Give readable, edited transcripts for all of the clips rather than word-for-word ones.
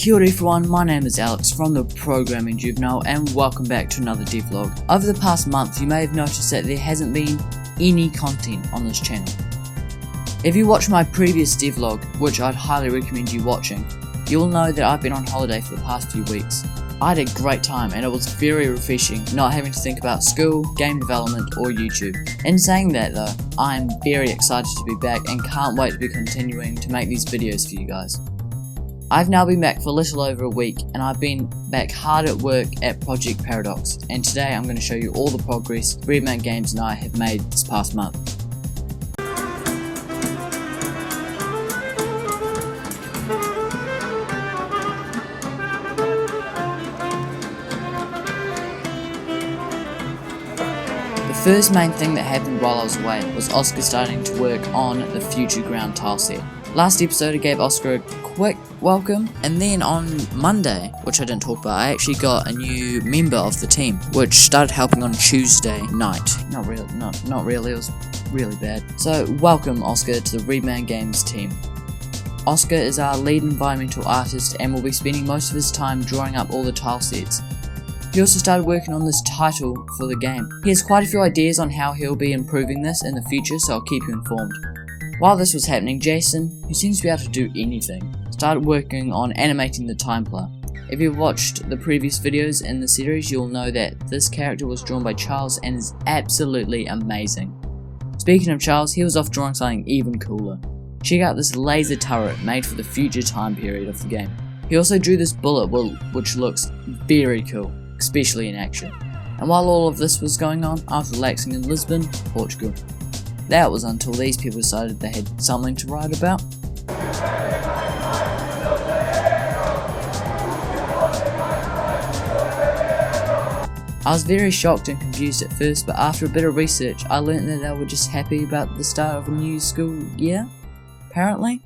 Kia ora everyone, my name is Alex from the Programming Juvenile and welcome back to another devlog. Over the past month you may have noticed that there hasn't been any content on this channel. If you watch my previous devlog, which I'd highly recommend you watching, you will know that I've been on holiday for the past few weeks. I had a great time and it was very refreshing not having to think about school, game development or YouTube. In saying that though, I am very excited to be back and can't wait to be continuing to make these videos for you guys. I've now been back for a little over a week and I've been back hard at work at Project Paradox, and today I'm going to show you all the progress Redman Games and I have made this past month. The first main thing that happened while I was away was Oscar starting to work on the future ground tile set. Last episode I gave Oscar a quick welcome, and then on Monday, which I didn't talk about, I actually got a new member of the team, which started helping on Tuesday night. Not really, it was really bad. So welcome Oscar to the Redman Games team. Oscar is our lead environmental artist and will be spending most of his time drawing up all the tile sets. He also started working on this title for the game. He has quite a few ideas on how he'll be improving this in the future, so I'll keep you informed. While this was happening, Jason, who seems to be able to do anything, started working on animating the Templar. If you've watched the previous videos in the series, you'll know that this character was drawn by Charles and is absolutely amazing. Speaking of Charles, he was off drawing something even cooler. Check out this laser turret made for the future time period of the game. He also drew this bullet which looks very cool, especially in action. And while all of this was going on, I was relaxing in Lisbon, Portugal. That was until these people decided they had something to write about. I was very shocked and confused at first, but after a bit of research I learnt that they were just happy about the start of a new school year, apparently.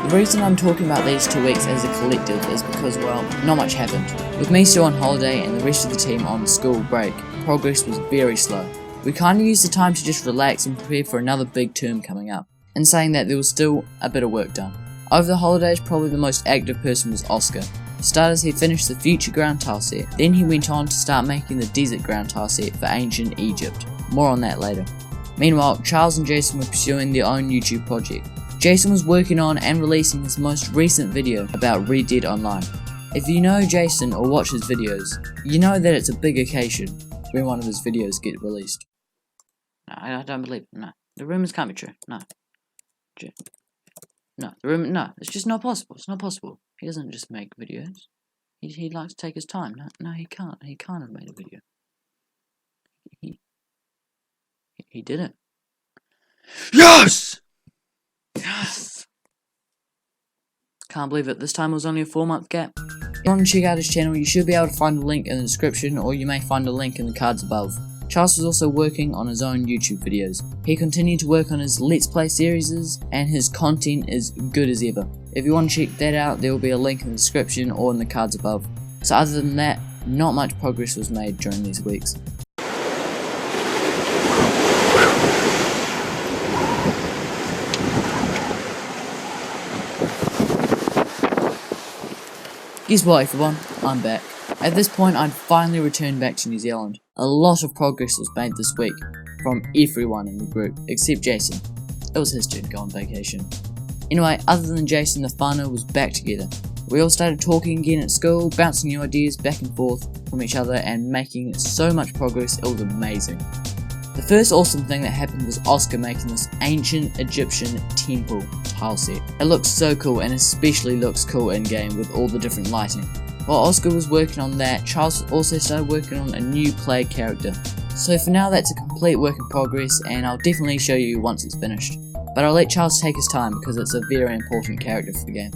The reason I'm talking about these 2 weeks as a collective is because, well, not much happened. With me still on holiday and the rest of the team on school break, progress was very slow. We kinda used the time to just relax and prepare for another big term coming up. In saying that, there was still a bit of work done. Over the holidays, probably the most active person was Oscar. For starters, he finished the future ground tile set, then he went on to start making the desert ground tile set for ancient Egypt. More on that later. Meanwhile, Charles and Jason were pursuing their own YouTube project. Jason was working on and releasing his most recent video about Red Dead Online. If you know Jason or watch his videos, you know that it's a big occasion when one of his videos get released. No, I don't believe it. No. The rumors can't be true. No. No, it's just not possible. It's not possible. He doesn't just make videos. He likes to take his time. No, he can't. He can't have made a video. He did it. Yes! Yes! Can't believe it, this time it was only a 4-month gap. If you want to check out his channel, you should be able to find a link in the description, or you may find a link in the cards above. Charles was also working on his own YouTube videos. He continued to work on his Let's Play series, and his content is good as ever. If you want to check that out, there will be a link in the description or in the cards above. So other than that, not much progress was made during these weeks. Guess what everyone, I'm back. At this point I'd finally returned back to New Zealand. A lot of progress was made this week, from everyone in the group, except Jason. It was his turn to go on vacation. Anyway, other than Jason, the whānau was back together. We all started talking again at school, bouncing new ideas back and forth from each other and making so much progress, it was amazing. The first awesome thing that happened was Oscar making this ancient Egyptian temple tile set. It looks so cool and especially looks cool in game with all the different lighting. While Oscar was working on that, Charles also started working on a new play character. So for now that's a complete work in progress and I'll definitely show you once it's finished. But I'll let Charles take his time because it's a very important character for the game.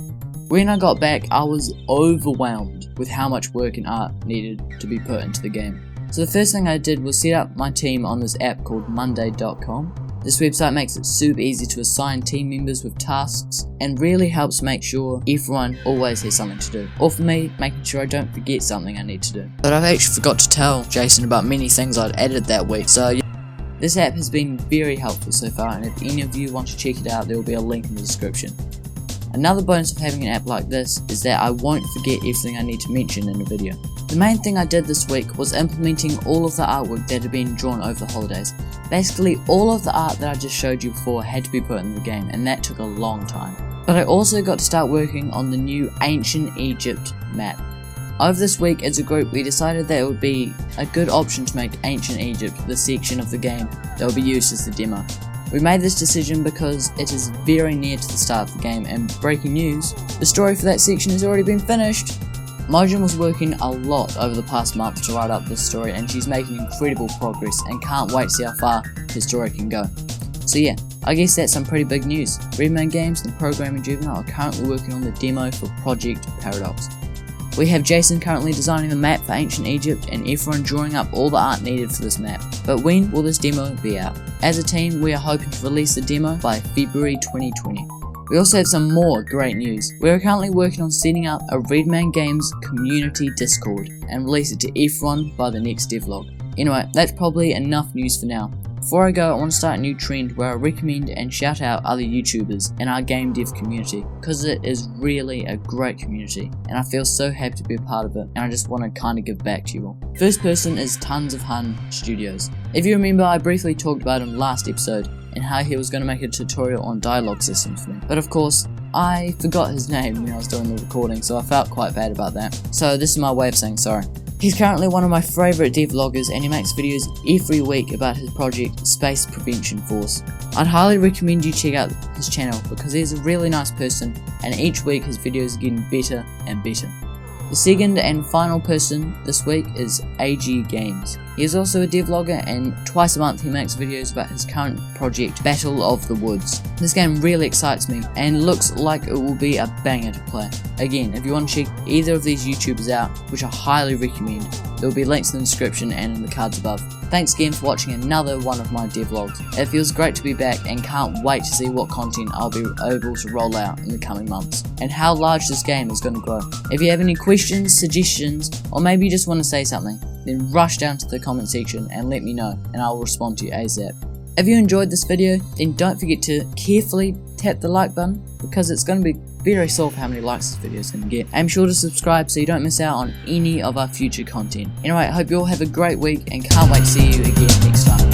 When I got back I was overwhelmed with how much work and art needed to be put into the game. So the first thing I did was set up my team on this app called Monday.com. This website makes it super easy to assign team members with tasks and really helps make sure everyone always has something to do. Or for me, making sure I don't forget something I need to do. But I've actually forgot to tell Jason about many things I'd added that week, so yeah. This app has been very helpful so far, and if any of you want to check it out, there will be a link in the description. Another bonus of having an app like this is that I won't forget everything I need to mention in a video. The main thing I did this week was implementing all of the artwork that had been drawn over the holidays. Basically, all of the art that I just showed you before had to be put in the game, and that took a long time. But I also got to start working on the new Ancient Egypt map. Over this week as a group, we decided that it would be a good option to make Ancient Egypt the section of the game that will be used as the demo. We made this decision because it is very near to the start of the game, and breaking news, the story for that section has already been finished. Mojin was working a lot over the past month to write up this story, and she's making incredible progress and can't wait to see how far her story can go. So yeah, I guess that's some pretty big news. Redman Games and Programming Juvenile are currently working on the demo for Project Paradox. We have Jason currently designing the map for Ancient Egypt and everyone drawing up all the art needed for this map. But when will this demo be out? As a team, we are hoping to release the demo by February 2020. We also have some more great news. We are currently working on setting up a Redman Games community Discord and release it to everyone by the next devlog. Anyway, that's probably enough news for now. Before I go, I want to start a new trend where I recommend and shout out other YouTubers in our game dev community, because it is really a great community and I feel so happy to be a part of it, and I just want to kind of give back to you all. First person is Tons of Hun Studios. If you remember, I briefly talked about him last episode and how he was going to make a tutorial on dialogue systems for me, but of course I forgot his name when I was doing the recording, so I felt quite bad about that. So this is my way of saying sorry. He's currently one of my favourite devloggers, and he makes videos every week about his project Space Prevention Force. I'd highly recommend you check out his channel because he's a really nice person, and each week his videos are getting better and better. The second and final person this week is AG Games. He is also a devlogger, and twice a month he makes videos about his current project Battle of the Woods. This game really excites me and looks like it will be a banger to play. Again, if you want to check either of these YouTubers out, which I highly recommend, there will be links in the description and in the cards above. Thanks again for watching another one of my devlogs. It feels great to be back and can't wait to see what content I'll be able to roll out in the coming months and how large this game is going to grow. If you have any questions, suggestions, or maybe you just want to say something, then rush down to the comment section and let me know and I'll respond to you ASAP. If you enjoyed this video, then don't forget to carefully tap the like button because it's going to be very sore for how many likes this video is going to get. I'm sure to subscribe so you don't miss out on any of our future content. Anyway, I hope you all have a great week and can't wait to see you again next time.